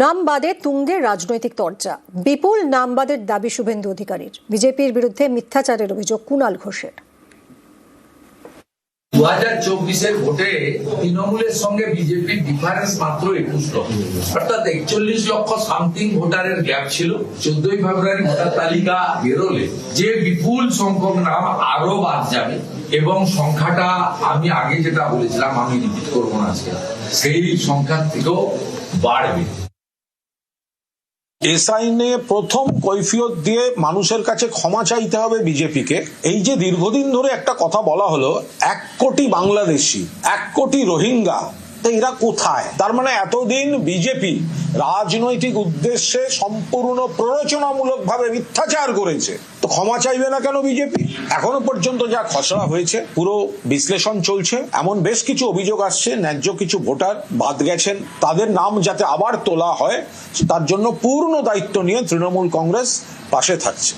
নামবাদে তুঙ্গে রাজনৈতিক চর্চা, বিপুল নামবাদের দাবি শুভেন্দু অধিকারীর। বিজেপির বিরুদ্ধে মিথ্যাচারের অভিযোগ কুণাল ঘোষের। 2024-এর ভোটে তৃণমূলের সঙ্গে বিজেপির ডিফারেন্স মাত্র 21 লক্ষ, অর্থাৎ 41 লক্ষ সামথিং ভোটারের গ্যাপ ছিল। 14ই ফেব্রুয়ারি ভোটার তালিকা বেরোলে যে বিপুল সংখ্যক নাম আরো বাদ যাবে এবং সংখ্যাটা আমি আগে যেটা বলেছিলাম, আমি রিপিট করবো না, সেই সংখ্যার থেকেও বাড়বে। এসআই নিয়ে প্রথম কৈফিয়ত দিয়ে মানুষের কাছে ক্ষমা চাইতে হবে বিজেপিকে। এই যে দীর্ঘদিন ধরে একটা কথা বলা হলো 1 কোটি বাংলাদেশি, 1 কোটি রোহিঙ্গা, এরা কোথায়? তার মানে এতদিন বিজেপি রাজনৈতিক উদ্দেশ্যে সম্পূর্ণ প্ররোচনামূলক ভাবে মিথ্যাচার করেছে, তো ক্ষমা চাইবে না কেন বিজেপি? এখনো পর্যন্ত যা খসড়া হয়েছে, পুরো বিশ্লেষণ চলছে, এমন বেশ কিছু অভিযোগ আসছে, ন্যায্য কিছু ভোটার বাদ গেছেন, তাদের নাম যাতে আবার তোলা হয় তার জন্য পূর্ণ দায়িত্ব নিয়ে তৃণমূল কংগ্রেস পাশে থাকছে।